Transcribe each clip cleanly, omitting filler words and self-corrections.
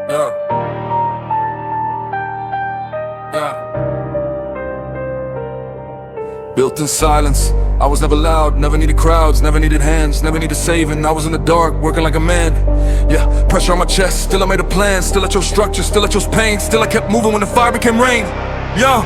Yeah. Yeah. Built in silence. I was never loud, never needed crowds, never needed hands, never needed saving. I was in the dark, working like a man. Yeah, pressure on my chest, still I made a plan. Still I chose structure, still I chose pain. Still I kept moving when the fire became rain. Yo,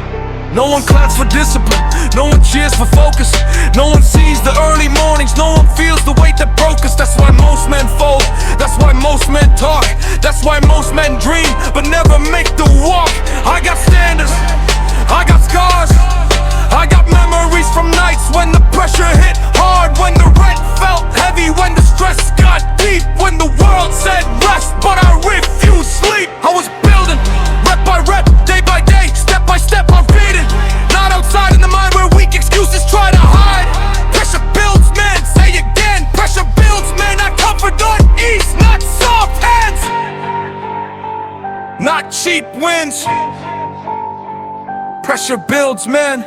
no one claps for discipline, no one cheers for focus. No one sees the early mornings, no one feels the weight that broke us. That's why most men fold, that's why most men talk, that's why most men dream, but never make the walk. I got standards, I got scars, I got memories from nights when the pressure hit hard, when the rent felt heavy, when the stress got deep, when the world said rest, but I refused sleep. I was building, rep by rep, day by day, step by step, I'm reading. Not outside in the mind where weak excuses try to hide. Pressure builds men, say again, pressure builds men. I comfort on ease, not soft hands, not cheap wins. Pressure builds men.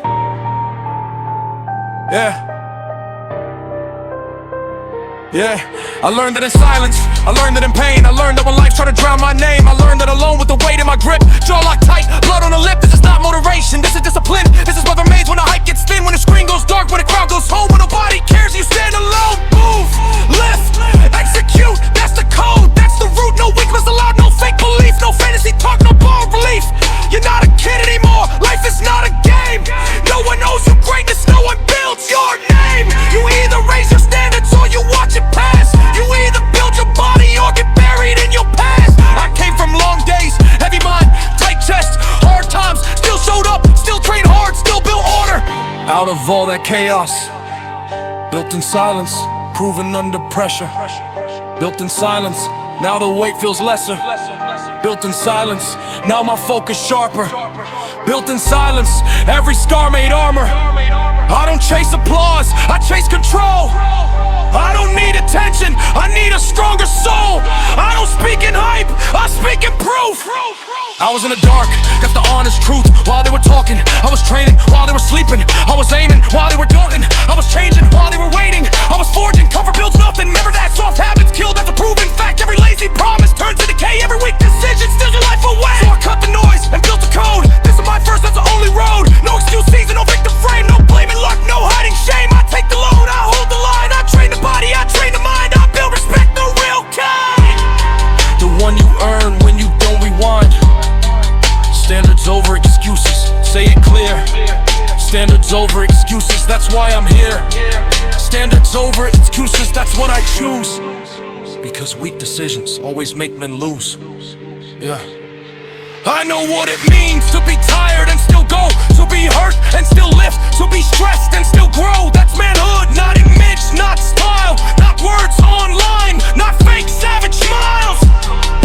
Yeah, I learned that in silence, I learned that in pain, I learned that when life tried to drown my name, I learned that alone with the weight in my grip, jaw locked tight, blood on the lip. This is not motivation, this is discipline. This is what remains when the hype gets thin, when the screen goes dark, when the crowd goes home, when nobody cares, you stand alone. Move, lift, execute, that's the code, that's the root. No weakness allowed, no fake belief, no fantasy talk, no borrowed relief. You're not a kid anymore, life is not a game. No one knows you greatness, no one builds your name. You either raise your standards or you watch it pass. You either build your body or get buried in your past. I came from long days, heavy mind, tight chest, hard times, still showed up, still trained hard, still built order. Out of all that chaos, built in silence, proven under pressure. Built in silence, now the weight feels lesser. Built in silence, now my focus sharper. Built in silence, every scar made armor. I don't chase applause, I chase control. I don't need attention, I need a stronger soul. I don't speak in hype, I speak in proof. I was in the dark, got the honest truth while they were talking. I was training while they were sleeping. I was aiming while they were daunting. I was changing while they were waiting. I was forging, comfort builds nothing. Remember that soft habits killed, that's a proven fact. Every lazy promise turns to decay. Every weak decision steals your life away. So I cut the noise and built a code. This is my first, that's the only road. No excuse season, no victim frame. No blaming luck, no hiding shame. I take the load, I hold the line. I train the body, I train the mind. I build respect, the real kind. The one you earn when you don't rewind. Standards over excuses, say it clear. Standards over excuses, that's why I'm here. Standards over excuses, that's what I choose. Because weak decisions always make men lose. Yeah. I know what it means to be tired and still go, to be hurt and still lift, to be stressed and still grow. That's manhood, not image, not style, not words online, not fake savage smiles.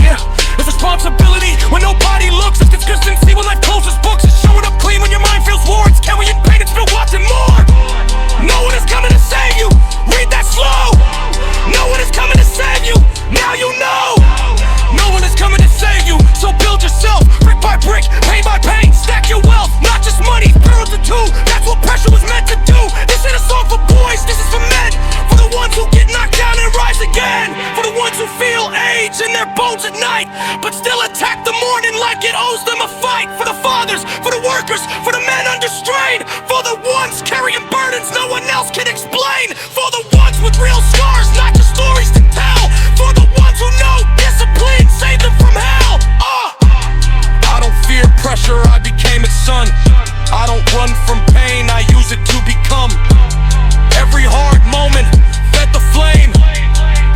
Yeah, it's responsibility when nobody looks. It's consistency when life closes books. It's showing up clean when your mind feels war. It's carrying pain and still watching more. No one is coming to save you, read that slow. No one is coming to save you, now you know. No one is coming to save you, so build yourself. Brick by brick, pain by pain, stack your wealth. Not just money, barrels of two. That's what pressure was meant to do. This ain't a song for boys, this is for men. For the ones who get knocked down and rise again. For the ones who feel age in their bones at night, but still attack the morning like it owes them a fight. For the fathers, for the workers, for the men under strain. For the ones carrying burdens no one else can explain. For the ones with real scars, not just stories to tell. For the ones who know discipline, save them from hell. I don't fear pressure, I became its son. I don't run from pain, I use it to become. Every hard moment fed the flame.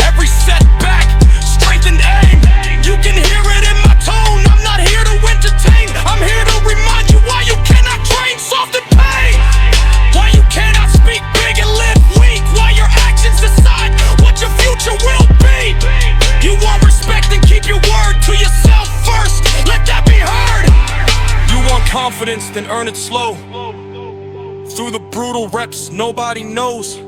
Every setback strengthened aim. You can hear it in my tone, I'm not here to entertain. I'm here to remind you why you cannot train soft and pain. Why you cannot speak big and live weak. Why your actions decide what your future will be. You want respect and keep your word to yourself first. Let that be heard. You want confidence, then earn it slow. Through the brutal reps nobody knows.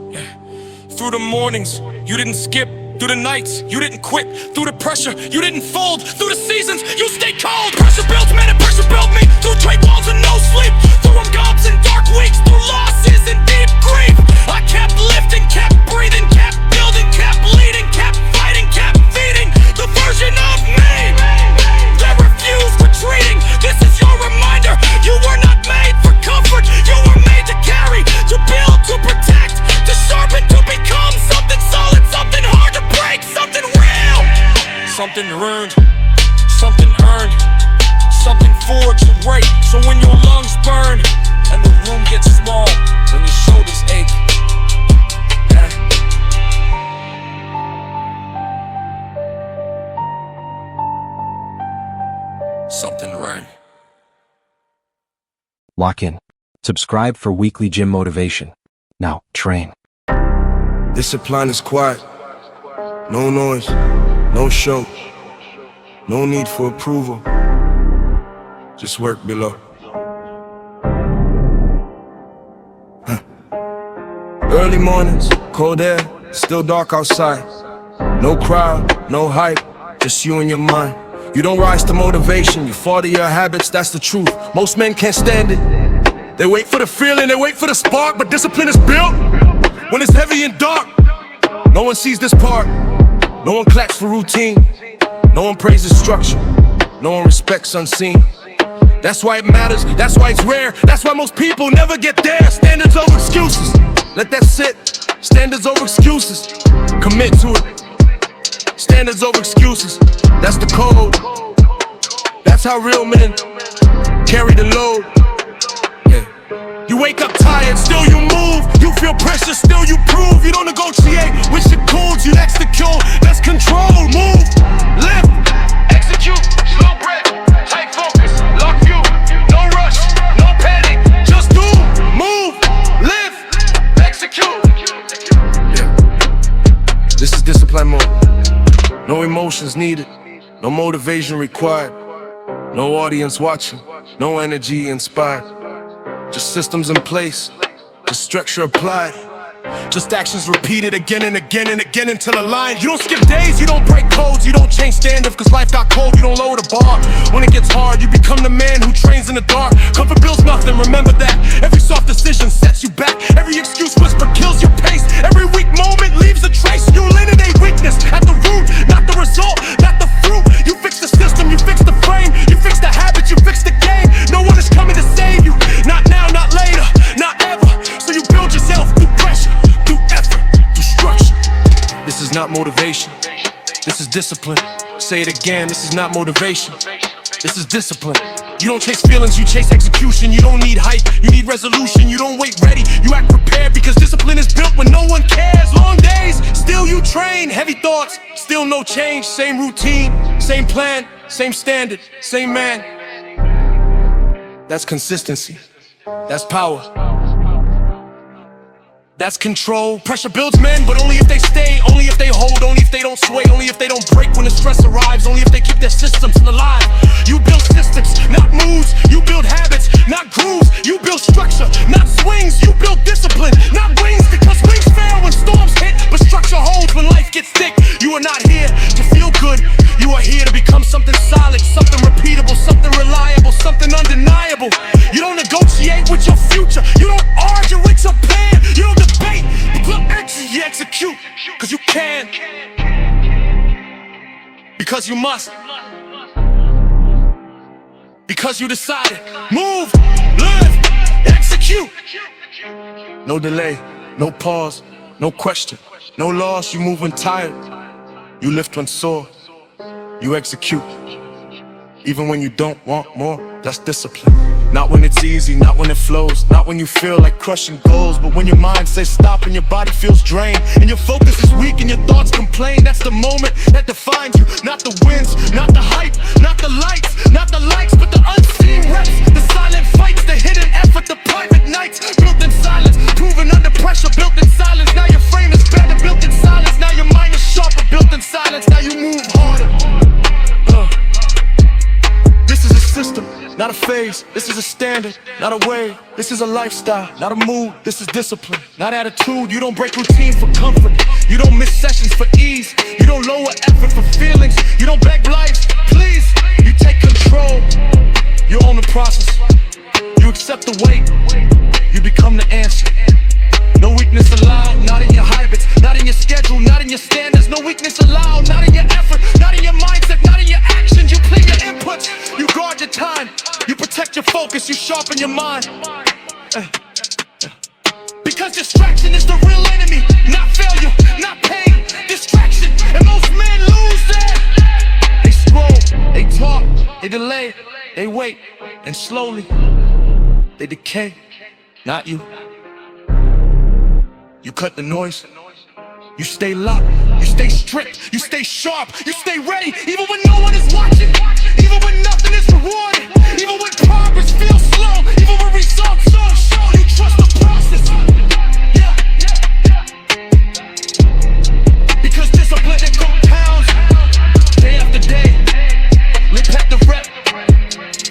Through the mornings you didn't skip. Through the nights you didn't quit. Through the pressure you didn't fold. Through the seasons you stayed cold. Pressure built men and pressure built me. Through trade walls and no sleep. Through gobs and dark weeks. Through losses and deep grief. I kept lifting, kept breathing, kept building, kept leading, kept fighting, kept feeding the version of me Something earned, something earned, something forged and right. So when your lungs burn and the room gets small, when your shoulders ache, something right. Lock in. Subscribe for weekly gym motivation. Now, train. Discipline is quiet. No noise, no show. No need for approval. Just work below. Early mornings, cold air, still dark outside. No crowd, no hype, just you and your mind. You don't rise to motivation, you fall to your habits, that's the truth. Most men can't stand it. They wait for the feeling, they wait for the spark, but discipline is built when it's heavy and dark. No one sees this part. No one claps for routine. No one praises structure. No one respects unseen. That's why it matters, that's why it's rare. That's why most people never get there. Standards over excuses. Let that sit. Standards over excuses. Commit to it. Standards over excuses. That's the code. That's how real men carry the load. You wake up tired, still you move. You feel pressure, still you prove. You don't negotiate with your cools. You execute, that's control. Move, lift, execute. Slow breath, tight focus, lock view. No rush, no panic. Just do, move, lift, execute. This is discipline mode. No emotions needed, no motivation required. No audience watching, no energy inspired. Just systems in place, just structure applied. Just actions repeated again and again and again until aligned. You don't skip days, you don't break codes, you don't change standards cause life got cold, you don't lower the bar. When it gets hard, you become the man who trains in the dark. Comfort builds nothing, remember that. Every soft decision sets you back. Every excuse whisper kills your pace. Every weak moment leaves a trace. You eliminate weakness at the root, not the result, not the fruit. You fix the system, you fix the frame, you fix the habit, you fix the game. No one is coming to save you, not now, not later, not ever. So you build yourself through pressure, through effort, through structure. This is not motivation, this is discipline. Say it again, this is not motivation, this is discipline. You don't chase feelings, you chase execution. You don't need hype, you need resolution. You don't wait ready, you act prepared. Because discipline is built when no one cares. Long days, still you train. Heavy thoughts, still no change. Same routine, same plan, same standard, same man. That's consistency, that's power, that's control. Pressure builds men, but only if they stay. Only if they hold, only if they don't sway. Only if they don't break when the stress arrives. Only if they keep their systems alive. You build systems, not moves. You build habits, not grooves. You build structure, not swings. You build discipline, not wings. Because wings fail when storms hit, but structure holds when life gets thick. You are not here to feel good. You are here to become something solid, something repeatable, something reliable, something undeniable. You don't negotiate with your future. You don't argue with your plan. You don't debate, you execute. Cause you can, because you must, because you decided. Move, live, execute. No delay, no pause, no question, no loss. You move when tired, you lift when sore. You execute, even when you don't want more. That's discipline. Not when it's easy, not when it flows, not when you feel like crushing goals, but when your mind says stop and your body feels drained, and your focus is weak and your thoughts complain. That's the moment that defines you. Not the wins, not the hype, not the lights, not the likes, but the unseen reps, the silent fights, the hidden effort, the private nights. Built in silence, proven under pressure, built in silence. Now your frame is better, built in silence. Now your mind is sharper, built in silence. Now you move harder. This is a system, not a phase. This is a standard, not a way. This is a lifestyle, not a mood. This is discipline, not attitude. You don't break routine for comfort. You don't miss sessions for ease. You don't lower effort for feelings. You don't beg life, please. You take control. You own the process. You accept the weight. You become the answer. No weakness allowed, not in your habits, not in your schedule, not in your standards. No weakness allowed, not in your effort, not in your mindset, not in your actions. You clean your inputs, you guard your time, you protect your focus, you sharpen your mind. Because distraction is the real enemy, not failure, not pain, distraction. And most men lose that. wait, and slowly they decay. Not you. You cut the noise. You stay locked. You stay strict. You stay sharp. You stay ready, even when no one is watching. Even when nothing is rewarded. Even when progress feels slow. Even when results don't show. You trust the process. Yeah. Because discipline it compounds. Day after day. Lip after rep.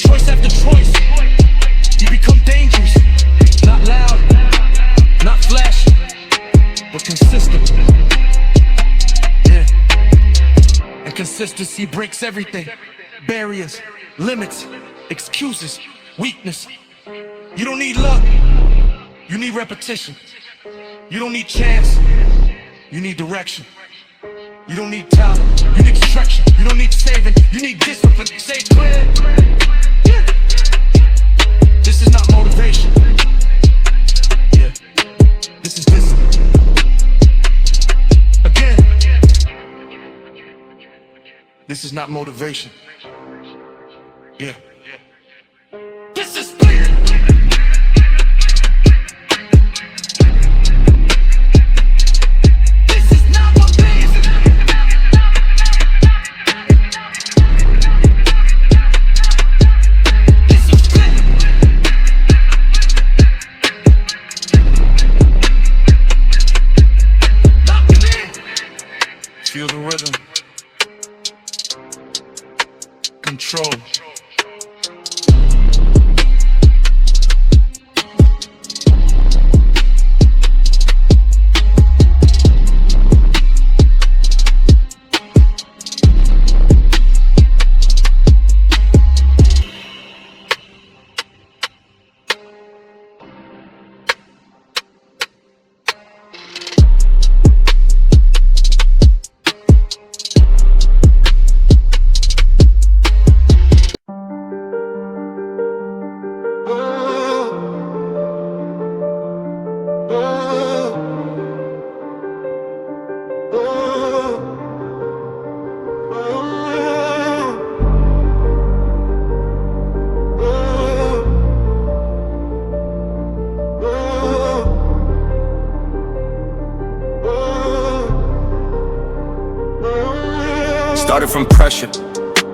Choice after choice. You become dangerous. Not loud. Not flashy. But consistent. Yeah. And consistency breaks everything. Barriers, limits, excuses, weakness. You don't need luck. You need repetition. You don't need chance. You need direction. You don't need talent. You need structure. You don't need saving. You need discipline. Say clear. Yeah. This is not motivation. Yeah. This is discipline. Again. This is not motivation. Yeah. This is clear. This is not motivation. This is clear. Lock it in. Feel the rhythm. Control. Started from pressure,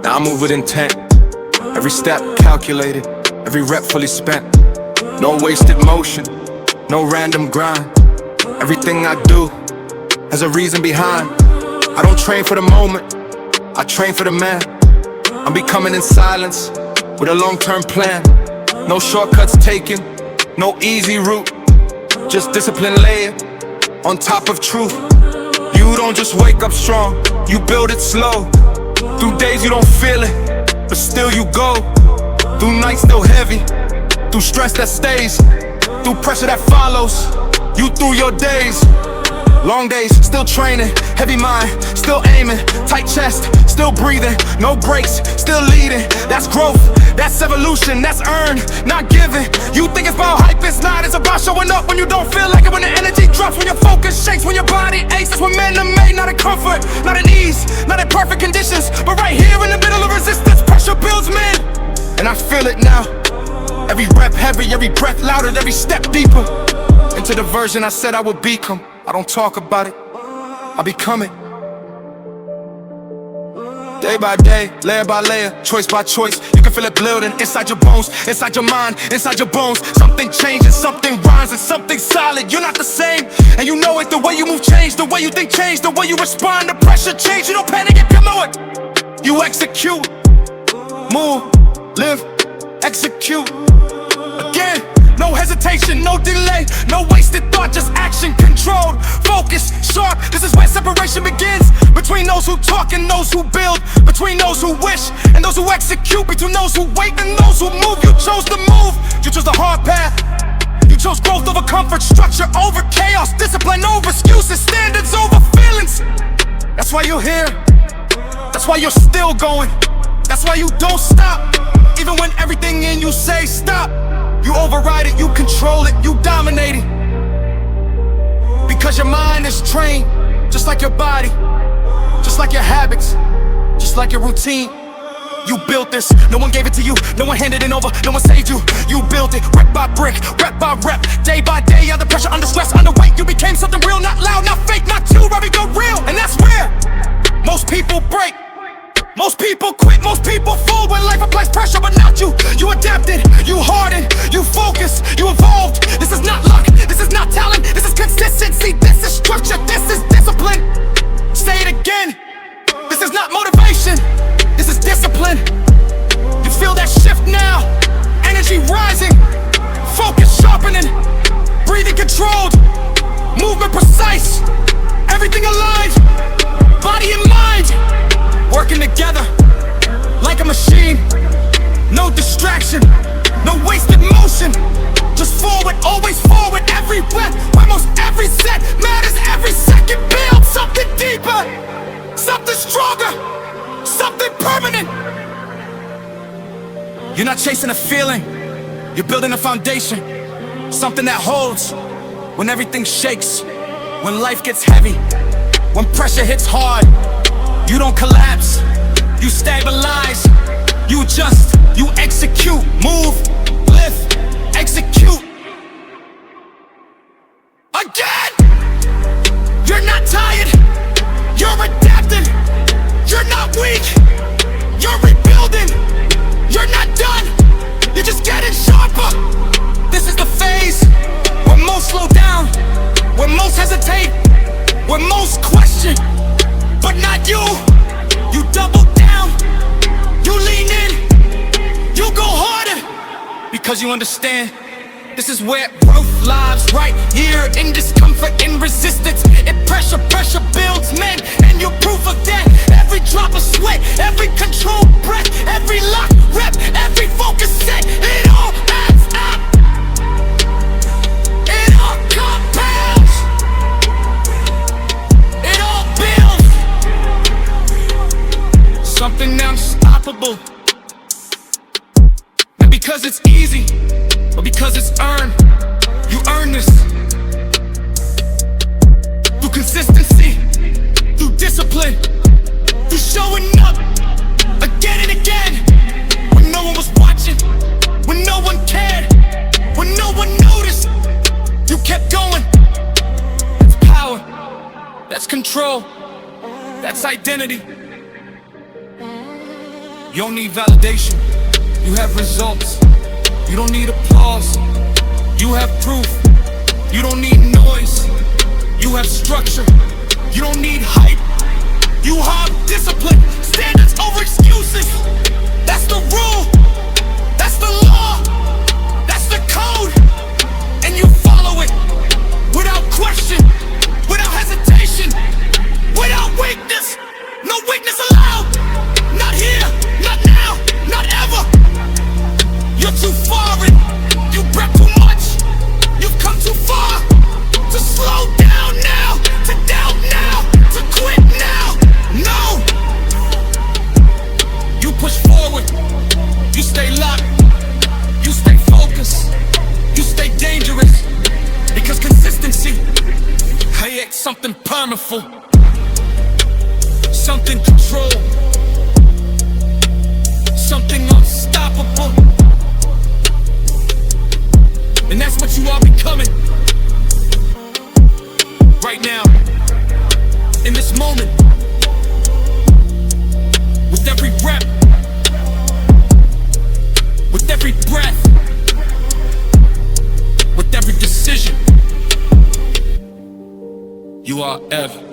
now I move with intent. Every step calculated, every rep fully spent. No wasted motion, no random grind. Everything I do has a reason behind. I don't train for the moment, I train for the man. I'm becoming in silence with a long-term plan. No shortcuts taken, no easy route. Just discipline layered on top of truth. You don't just wake up strong, you build it slow. Through days you don't feel it, but still you go. Through nights still heavy, through stress that stays, through pressure that follows you through your days. Long days, still training, heavy mind, still aiming, tight chest, still breathing, no breaks, still leading. That's growth, that's evolution, that's earned, not given. You think it's about hype, it's not. It's about showing up when you don't feel like it. When the energy drops, when your focus shakes, when your body aches. That's what men are made, not in comfort, not in ease, not in perfect conditions, but right here in the middle of resistance. Pressure builds men, and I feel it now. Every rep heavy, every breath louder, every step deeper into the version I said I would become. I don't talk about it, I become it. Day by day, layer by layer, choice by choice. You can feel it building inside your bones, inside your mind, inside your bones. Something changes, something rhymes, and something solid. You're not the same, and you know it. The way you move change, the way you think change, the way you respond to pressure change. You don't panic and come on. You execute, move, live, execute. Again, no hesitation, no delay, no wasted thought, just action, controlled, focus, sharp. This is where separation begins, between those who talk and those who build, between those who wish and those who execute, between those who wait and those who move. You chose to move, you chose the hard path. You chose growth over comfort, structure over chaos, discipline over excuses, standards over feelings. That's why you're here, that's why you're still going, that's why you don't stop, even when everything in you say stop. You override it, you control it, you dominate it. Because your mind is trained, just like your body, just like your habits, just like your routine. You built this, no one gave it to you, no one handed it over, no one saved you. You built it, brick by brick, rep by rep, day by day, under pressure, under stress, under weight. You became something real, not loud, not fake, not too rubbing, go real. And that's where most people break, most people quit, most people fold when life applies pressure, but not you. You adapted, you hardened, you focused, you evolved. This is not luck, this is not talent, this is consistency, this is structure, this is discipline. Say it again, this is not motivation, this is discipline. You feel that shift now, energy rising, focus sharpening, breathing controlled, movement precise, everything aligned, body and mind, working together like a machine. No distraction, no wasted motion, just forward, always forward, every breath, almost every set matters, every second build something deeper, something stronger, something permanent. You're not chasing a feeling, you're building a foundation, something that holds when everything shakes, when life gets heavy, when pressure hits hard. You don't collapse, you stabilize, you adjust, you execute, move, lift, execute. Again! You're not tired, you're adapting, you're not weak, you're rebuilding, you're not done, you're just getting sharper. This is the phase where most slow down, where most hesitate, where most question, but not you. You double down, you lean in, you go harder, because you understand this is where growth lives, right here in discomfort, in resistance, in pressure, pressure builds men, and you're proof of that. Every drop of sweat, every controlled breath, every lock rep, every focus set, it all adds up, it all compounds, it all builds something unstoppable. Not because it's easy, but because it's earned. You earn this through consistency, through discipline, through showing up again and again, when no one was watching, when no one cared, when no one noticed. You kept going. That's power, that's control, that's identity. You don't need validation, you have results. You don't need applause, you have proof. You don't need noise, you have structure. You don't need hype, you have discipline. Standards over excuses, that's the rule, that's the law, that's the code. And you follow it without question, without hesitation, without weakness. No weakness allowed, not here, not now, not ever. You're too foreign, you breath too much, you've come too far to slow down now, to doubt now, to quit now. No! You push forward, you stay locked, you stay focused, you stay dangerous, because consistency creates something powerful, something controlled, something unstoppable. And that's what you are becoming right now, in this moment, with every rep, with every breath, with every decision. You are ever.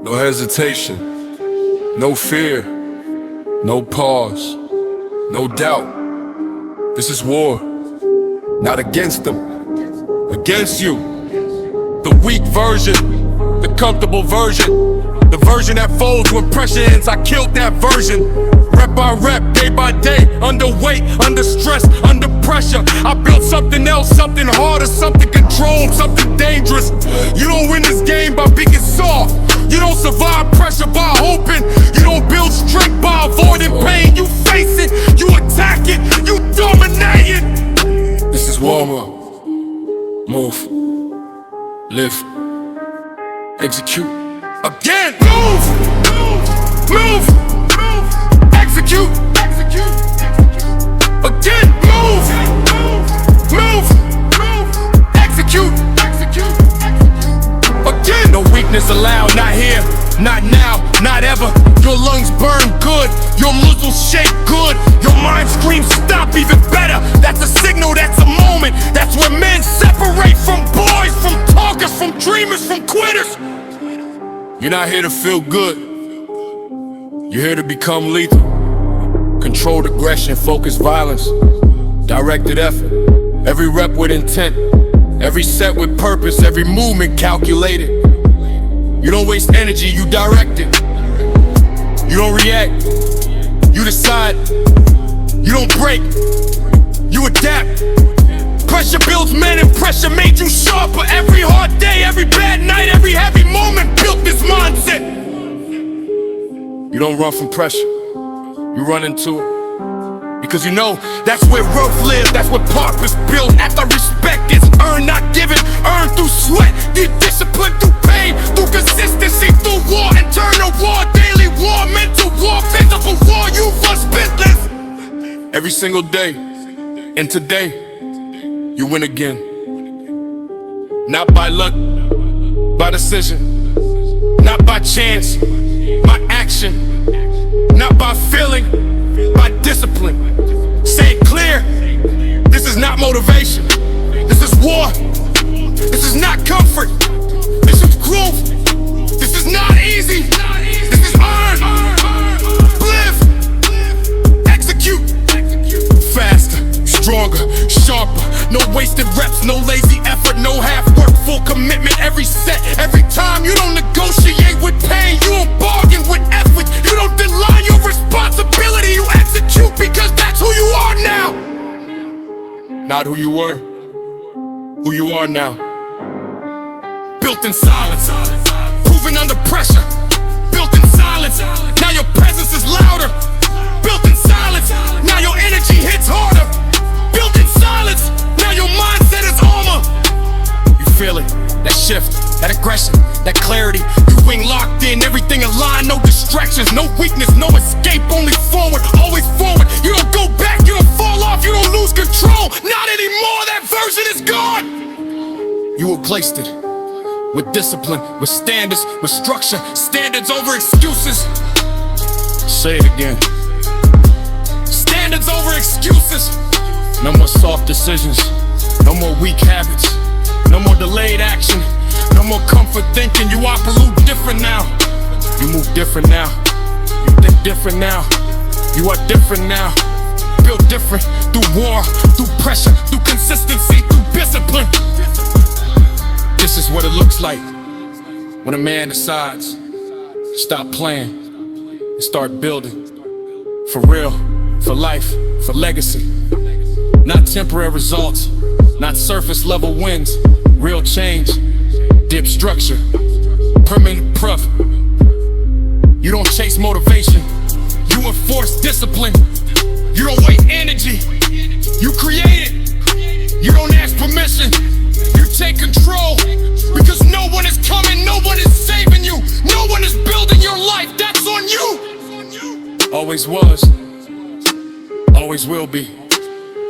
No hesitation, no fear, no pause, no doubt. This is war, not against them, against you. The weak version, the comfortable version, the version that folds when pressure ends. I killed that version. Rep by rep, day by day, underweight, under stress, under pressure. I built something else, something harder, something controlled, something dangerous. You don't win this game by being soft. You don't survive pressure by hoping. You don't build strength by avoiding pain. You face it, you attack Move, live, execute. Again, move, move, execute. Again, move, execute. Again, no weakness allowed, not here, not now, not ever. Your lungs burn good, your muscles shake good, your mind screams stop even better. That's a signal, that's a moment. That's where men separate from boys, from talkers, from dreamers, from quitters. You're not here to feel good, you're here to become lethal. Controlled aggression, focused violence, directed effort. Every rep with intent, every set with purpose, every movement calculated. You don't waste energy, you direct it. You don't react, you decide. You don't break, you adapt. Pressure builds men and pressure made you sharper. Every hard day, every bad night, every heavy moment built this mindset. You don't run from pressure, you run into it. Because you know that's where growth lives, that's where purpose built. After respect is earned, not given. Earned through sweat, through discipline, through pain, through consistency, through war, internal war, daily war, mental war, physical war. You was business. Every single day, and today, you win again. Not by luck, by decision. Not by chance, by action. Not by feeling, by discipline. Say it clear, this is not motivation. This is war. This is not comfort. This is growth. This is not easy. This is earn. Live. Execute. Faster, stronger, sharper. No wasted reps, no lazy effort, no half work, full commitment every set, every time. You don't negotiate with pain, you don't bargain with effort. You don't deny your responsibility, you execute because that's who you are now. Not who you were, who you are now. Built in silence, proven under pressure. Built in silence, now your presence is louder. Built in silence, now your energy hits harder. Built in silence, now your mindset is armor. You feel it, that shift, that aggression, that clarity. You wing locked in, everything aligned, no distractions, no weakness, no escape, only forward, always forward. You don't go back, you don't fall off, you don't lose control. Not anymore, that version is gone. You replaced it with discipline, with standards, with structure. Standards over excuses. Say it again. Standards over excuses. No more soft decisions, no more weak habits, no more delayed action, no more comfort thinking. You operate different now. You move different now. You think different now. You are different now. Built different through war, through pressure, through consistency, through discipline. This is what it looks like when a man decides to stop playing and start building. For real, for life, for legacy. Not temporary results, not surface level wins. Real change, deep structure, permanent proof. You don't chase motivation, you enforce discipline. You don't waste energy, you create it. You don't ask permission, you take control. Because no one is coming, no one is saving you. No one is building your life, that's on you. Always was, always will be.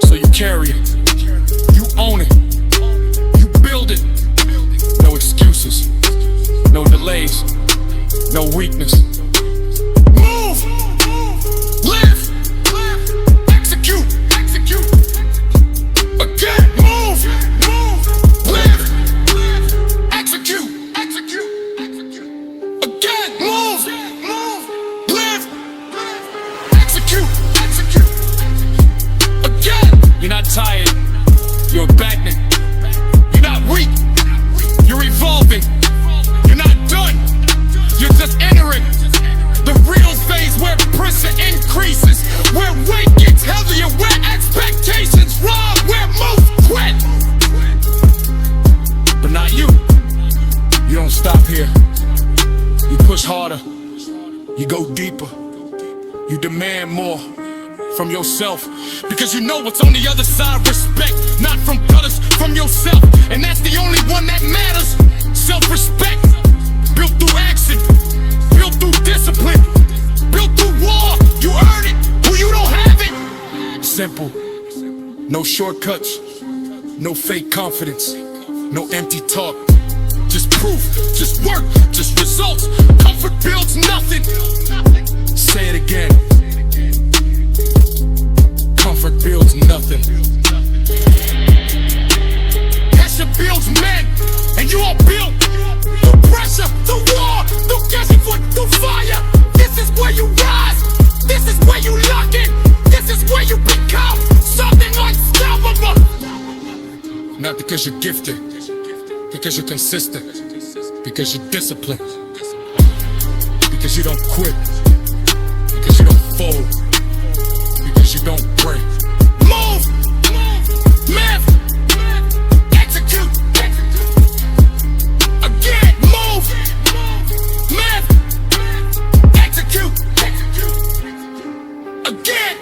So you carry it, you own it, you build it. No excuses, no delays, no weakness. Move, live, execute. Again, move, live, execute. Again, move, live, execute. Again. You're not tired, you're abandoned. You're not weak, you're evolving. You're not done, you're just entering the real phase where pressure increases, where weight gets heavier, where expectations rise, where most quit. But not you. You don't stop here. You push harder, you go deeper, you demand more. from yourself. Because you know what's on the other side. Respect, not from others, from yourself. And that's the only one that matters. Self-respect, built through action, built through discipline, built through war. You earn it, or you don't have it. Simple, no shortcuts, no fake confidence, no empty talk. Just proof, just work, just results. Comfort builds nothing. Say it again. Comfort builds nothing. Pressure builds men, and you all built through pressure, through war, through discipline, through fire. This is where you rise. This is where you lock in. This is where you become something unstoppable. Not because you're gifted, because you're consistent, because you're disciplined, because you don't quit, because you don't fold, because you don't break. Move, live, execute. Again, move, live, execute. Again.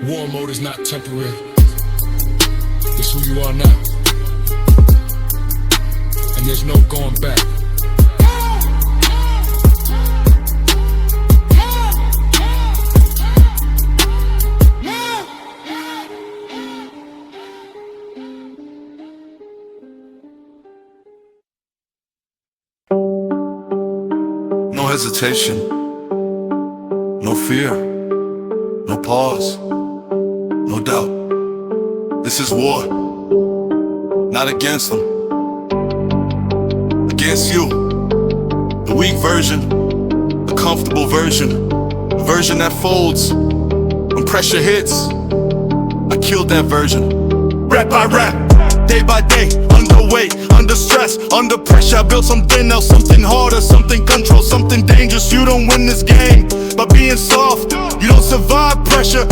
War mode is not temporary. It's who you are now. And there's no going back. No hesitation, no fear, no pause, no doubt. This is war, not against them, against you. The weak version, the comfortable version, the version that folds when pressure hits. I killed that version, rap by rap, day by day, underweight, under stress, under pressure. I built something else, something harder, something controlled, something dangerous. You don't win this game by being soft. You don't survive pressure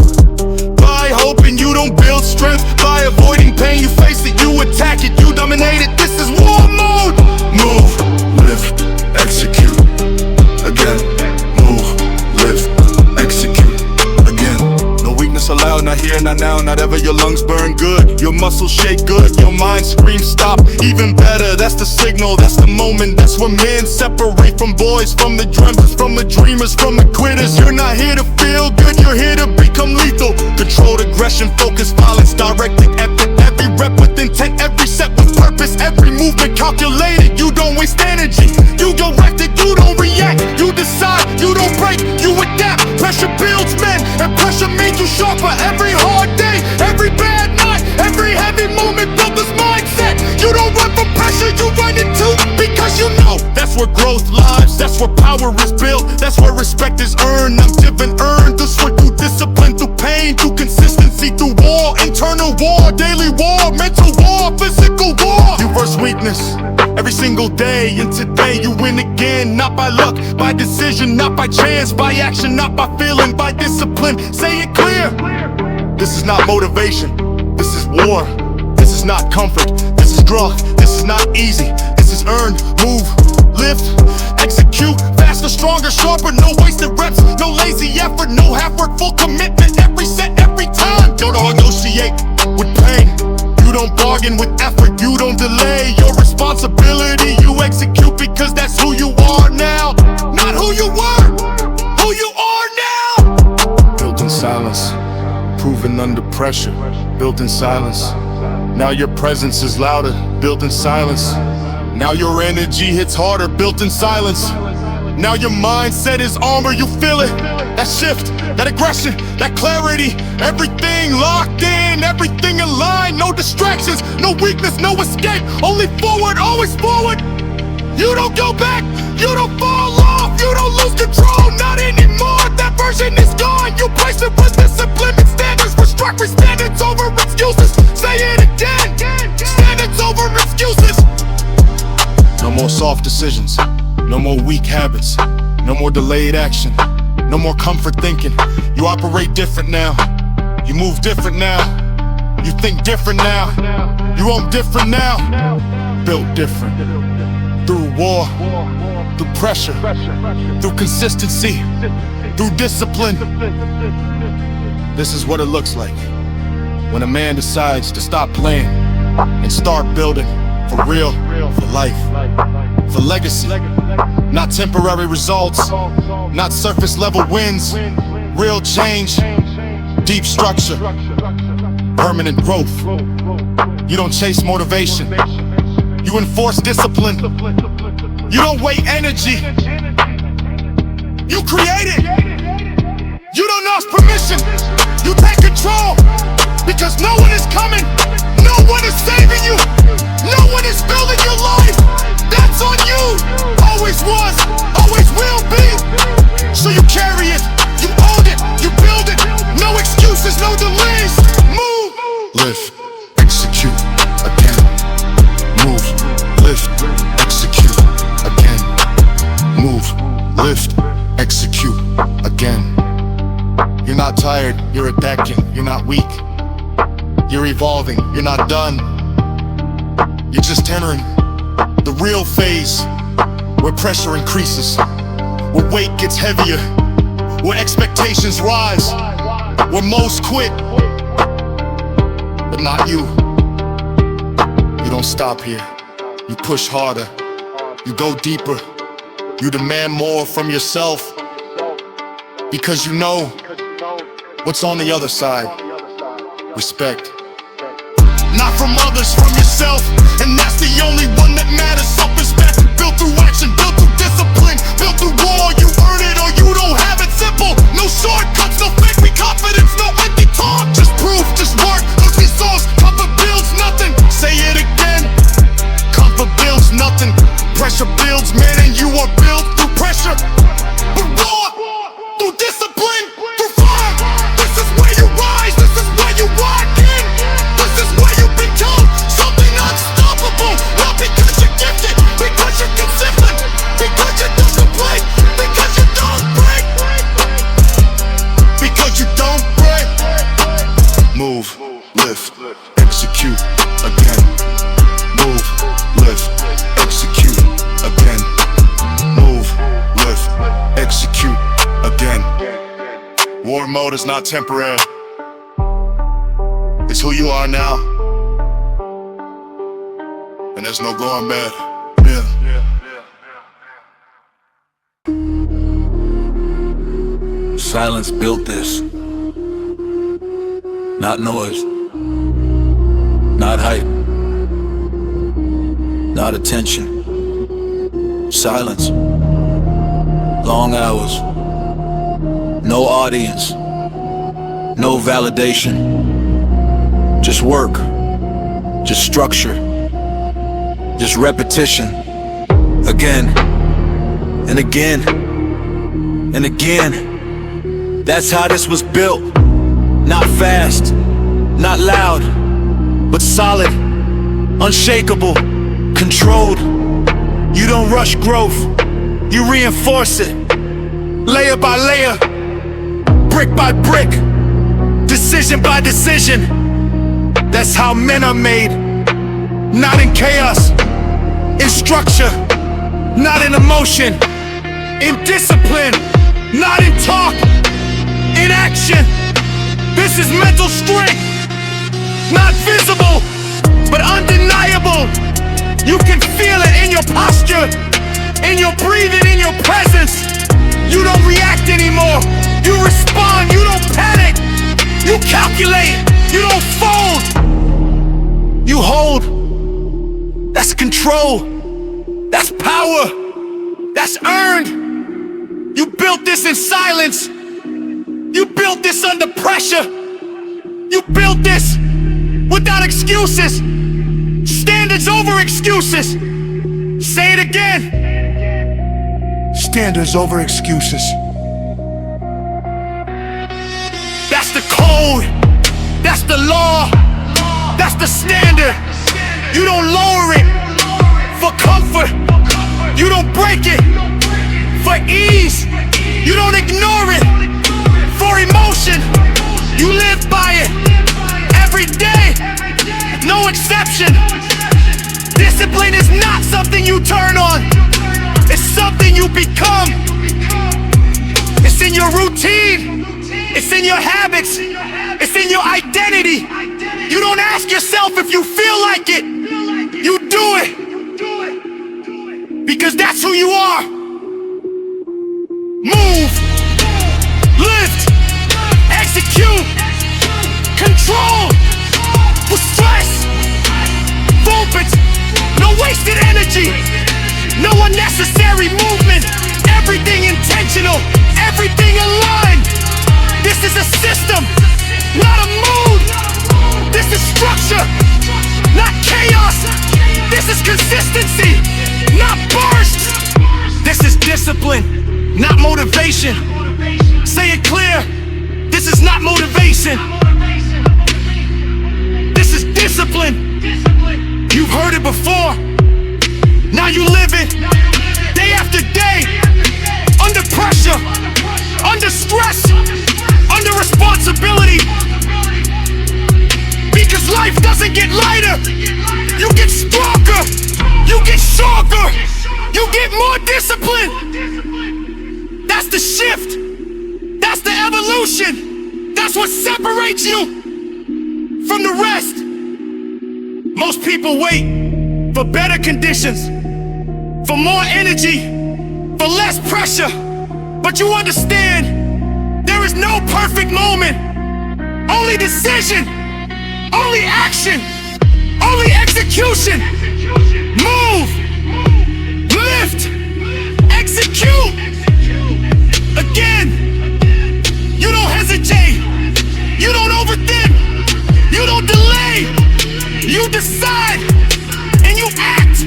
by hoping. You don't build strength by avoiding pain. You face it, you attack it, you dominate it. This is war mode. Move, live, execute. Again, move, live, execute. Again. No weakness allowed, not here, not now, not ever. Your lungs burn good, your muscles shake good, your mind screams stop. Even better, that's the signal, that's the moment. That's when men separate from boys, from the dreamers, from the dreamers, from the quitters. You're not here to feel good, you're here to become lethal. Controlled aggression, focused violence, directed effort. Every rep with intent, every set with purpose, every movement calculated. You don't waste energy, you direct it, you don't react. You decide, you don't break, you adapt. Pressure builds men, and pressure makes you sharper. Every hard day, every bad night, every heavy moment built this mindset. You don't run from pressure, you run into, because you know that's where growth lies, that's where power is built, that's where respect is earned. I'm given earned this one through discipline, through pain, through consistency, through war, internal war, daily war, mental war, physical war. You verse weakness every single day, and today you win again. Not by luck, by decision, not by chance, by action, not by feeling, by discipline. Say it clear. This is not motivation, this is war. This is not comfort, this is growth. This is not easy, this is earned. Move, lift, execute, faster, stronger, sharper. No wasted reps, no lazy effort, no half work, full commitment. Every set, every time. Don't negotiate with pain, you don't bargain with effort, you don't delay your responsibility. You execute because that's who you are now, not who you were, who you are now. Built in silence, proven under pressure, built in silence. Now your presence is louder, built in silence. Now your energy hits harder, built in silence. Now your mindset is armor, you feel it. That shift, that aggression, that clarity. Everything locked in, everything aligned. No distractions, no weakness, no escape. Only forward, always forward. You don't go back, you don't fall off, you don't lose control, not anymore. That version is gone, you place it with discipline and standards. Restruct standards over excuses. Say it again, standards over excuses. No more soft decisions, no more weak habits, no more delayed action, No more comfort thinking. You operate different now. You move different now. You think different now. You own different now. Built different. Through war, through pressure, through consistency, through discipline. This is what it looks like when a man decides to stop playing and start building for real, for life, for legacy. Not temporary results, not surface level wins. Real change, deep structure, permanent growth. You don't chase motivation, you enforce discipline. You don't wait energy, you create it. You don't ask permission, you take control. Because no one is coming, no one is saving you, no one is building your life. That's on you. Always was, always will be. So you carry it, you own it, you build it. No excuses, no delays. Move, lift, execute again. Move, lift, execute again. Move, lift, execute again. You're not tired, you're adapting. You're not weak, you're evolving. You're not done, you're just entering the real phase, where pressure increases, where weight gets heavier, where expectations rise, where most quit, but not you. You don't stop here, you push harder, you go deeper, you demand more from yourself, because you know what's on the other side. Respect. Not from others, from yourself. And that's the only one that matters. Self-respect, built through action, built through discipline, built through war. You earn it or you don't have it. Simple, no shortcuts, no fake me confidence, no empty talk. Just proof, just work, look these songs. Comfort builds nothing, say it again. Comfort builds nothing, pressure builds, man. And you are built through pressure, but war, through discipline, through fire. This is where you rise, this is where you walk in. This is where you become something unstoppable. Not because you're gifted, because you're consistent, because you don't complain, because you don't break, because you don't break. Move, lift, execute again. Move, lift, execute again. Move, lift, execute again. War mode is not temporary. It's who you are now, and there's no going back. Yeah. Silence built this. Not noise, not hype, not attention. Silence. Long hours. No audience. No validation. Just work. Just structure. Just repetition. Again. And again. And again. That's how this was built. Not fast, not loud, but solid, unshakable, controlled. You don't rush growth, you reinforce it, layer by layer, brick by brick, decision by decision. That's how men are made. Not in chaos, in structure, not in emotion, in discipline, not in talk, in action. This is mental strength, not visible, but undeniable. You can feel it in your posture, in your breathing, in your presence. You don't react anymore. You respond, you don't panic. You calculate, you don't fold. You hold. That's control. That's power. That's earned. You built this in silence. You built this under pressure. You built this without excuses. Standards over excuses. Say it again. Standards over excuses. That's the code. That's the law. That's the standard. You don't lower it for comfort. You don't break it for ease. You don't ignore it motion, you live by it. Every day, no exception. Discipline is not something you turn on. It's something you become. It's in your routine. It's in your habits. It's in your identity. You don't ask yourself if you feel like it. You do it. Because that's who you are. Move. Lift. Execute. Control. With stress. Movement. No wasted energy. No unnecessary movement. Everything intentional. Everything aligned. This is a system, not a mood. This is structure, not chaos. This is consistency, not bursts. This is discipline, not motivation. Say it clear. This is not motivation. This is discipline. You've heard it before. Now you live it. Day after day. Under pressure. Under stress. Under responsibility. Because life doesn't get lighter. You get stronger. You get stronger. You get more discipline. That's the shift. That's the evolution. That's what separates you from the rest. Most people wait for better conditions, for more energy, for less pressure. But you understand, there is no perfect moment. Only decision, only action, only execution. Move, lift, execute. Again, you don't hesitate. You don't overthink. You don't delay. You decide and you act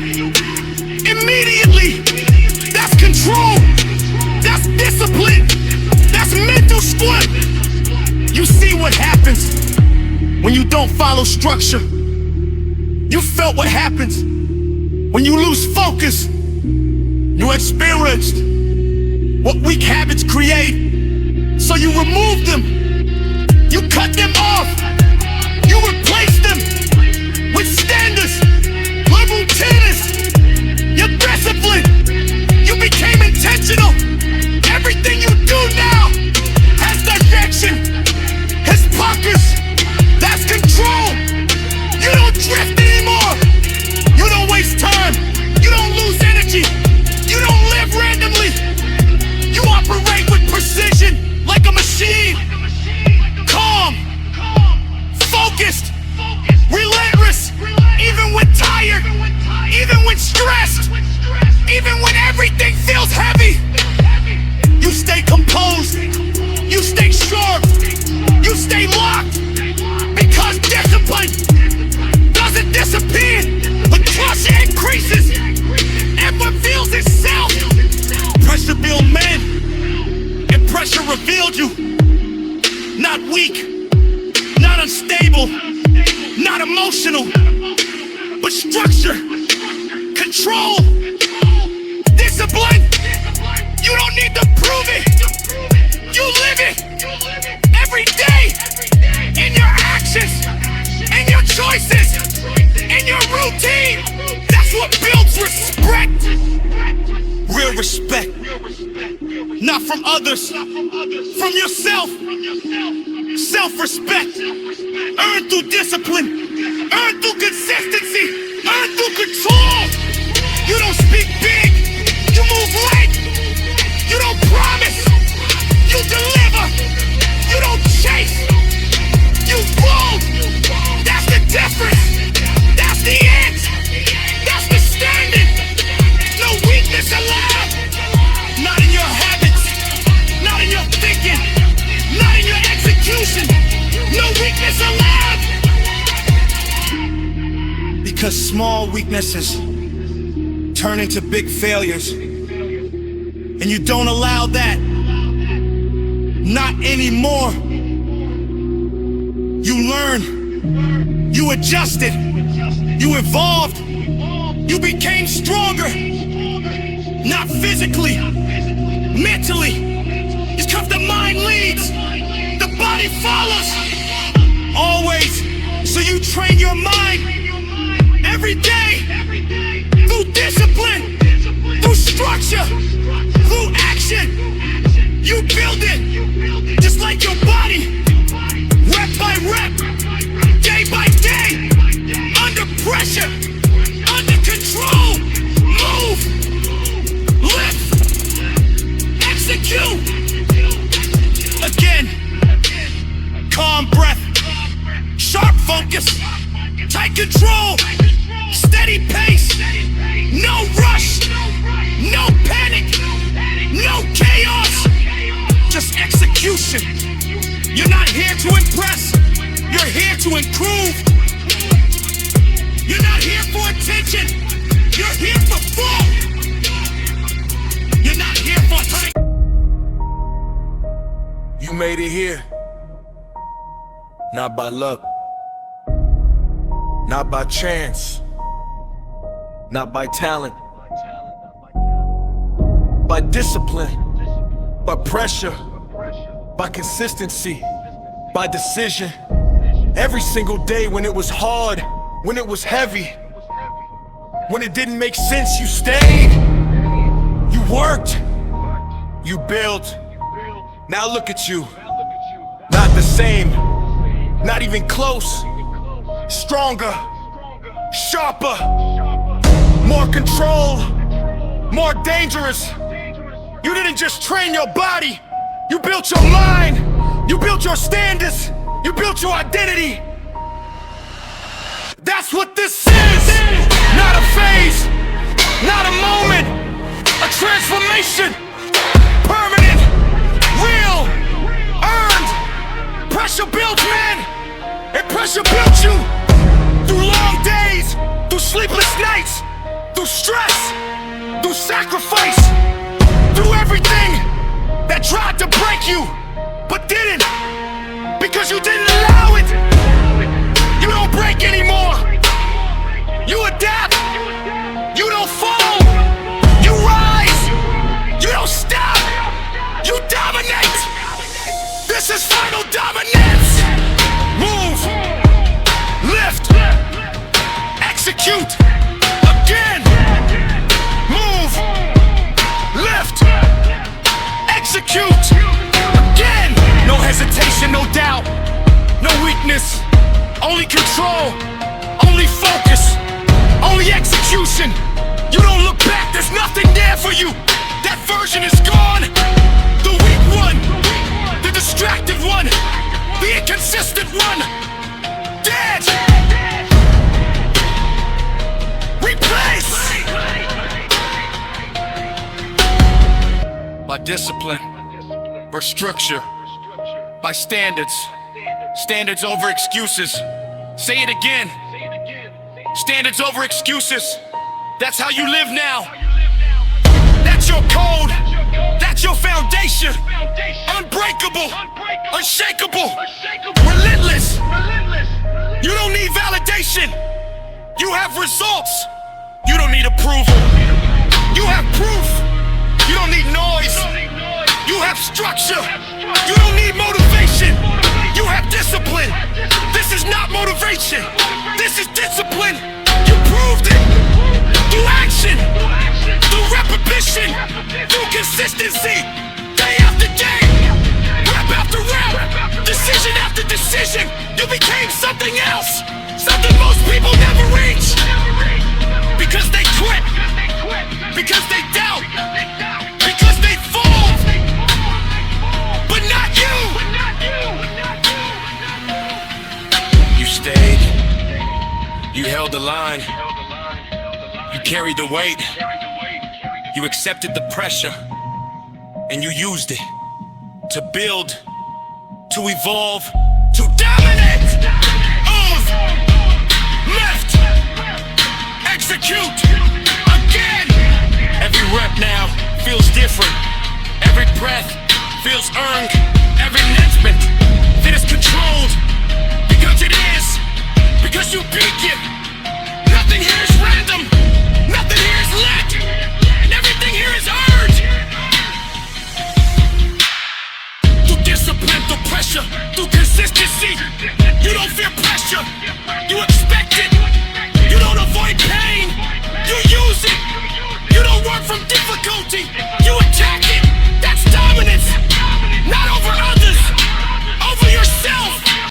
immediately. That's control. That's discipline. That's mental sport. You see what happens when you don't follow structure. You felt what happens when you lose focus. You experienced what weak habits create. So you remove them. You cut them off. You replace them with standards, with routines. You're disciplined. You became intentional. Everything you do now has direction, has pockets. That's control. You don't drift anymore. You don't waste time. You don't lose energy. You don't live randomly. You operate with precision like a machine. Calm, focused, relentless, even when tired, even when stressed, even when everything feels heavy. You stay composed, you stay sharp, you stay locked, because discipline doesn't disappear, but trust increases and reveals itself. Pressure built men, and pressure revealed you. Not weak, not unstable, not emotional, but structure, control, discipline. You don't need to prove it. You live it every day in your actions, in your choices, in your routine. That's what builds respect. Real respect. Not from others, from yourself. Self-respect. Earned through discipline. Earned through consistency. Earned through control. You don't speak big. You move light. You don't promise. You deliver. You don't chase. You bold. That's the difference. That's the edge. That's the standard. No weakness allowed. Not in your habits. Not in your thinking. Not in your execution. No weakness allowed. Because small weaknesses turn into big failures. And you don't allow that. Not anymore. You learn. You adjusted. You evolved. You became stronger. Not physically, mentally. It's because the mind leads. The body body follows. Always. So you train your mind every day through discipline, through structure, through action. You build it just like your body, rep by rep, day by day, under pressure, under control. Move, lift, execute. Again, calm breath, sharp focus, tight control, steady pace, no rush, no panic, no chaos, just execution. You're not here to impress, you're here to improve. You're not here for attention, you're here for fun. You're not here for time. You made it here, not by luck, not by chance, not by talent, by discipline, by pressure, by consistency, by decision. Every single day when it was hard, when it was heavy, when it didn't make sense, you stayed, you worked, you built. Now look at you, not the same, not even close, stronger, sharper, more control, more dangerous. You didn't just train your body, you built your mind, you built your standards, you built your identity. That's what this is, not a phase, not a moment, a transformation, permanent, real, earned. Pressure builds men, and pressure built you. Through long days, through sleepless nights, through stress, through sacrifice, through everything that tried to break you, but didn't, because you didn't allow it. You don't break anymore. You adapt. You don't fall. You rise. You don't stop. You dominate. This is final dominance. Move. Lift. Execute. Again. Move. Lift. Execute. Again. No hesitation, no doubt. No weakness. Only control. Only focus. Only execution. You don't look back, there's nothing there for you. That version is gone. The weak one, the distracted one, the inconsistent one, dead. Replace. By discipline, by structure, by standards. Standards over excuses. Say it again. Standards over excuses. That's how you live now. That's your code. That's your foundation. Unbreakable. Unshakable. Relentless. You don't need validation. You have results. You don't need approval. You have proof. You don't need noise. You have structure. You don't need motivation. You have discipline. This is not motivation. This is discipline. You proved it. Through action. Through repetition. Through consistency. Day after day. Rep after rep. Decision after decision. You became something else. Something most people never reach. Because they quit. Because they doubt. Because they fall. But not you. You stayed. You held the line. You carried the weight. You accepted the pressure. And you used it to build, to evolve, to dominate. Move. Lift. Execute. Again. Every rep now feels different. Every breath feels earned. Every investment that is controlled. Because it is. Because you peak it. Nothing here is random. Nothing here is let. And everything here is earned. Through discipline. discipline through pressure, through consistency. You don't fear pressure, you expect it. You don't avoid pain,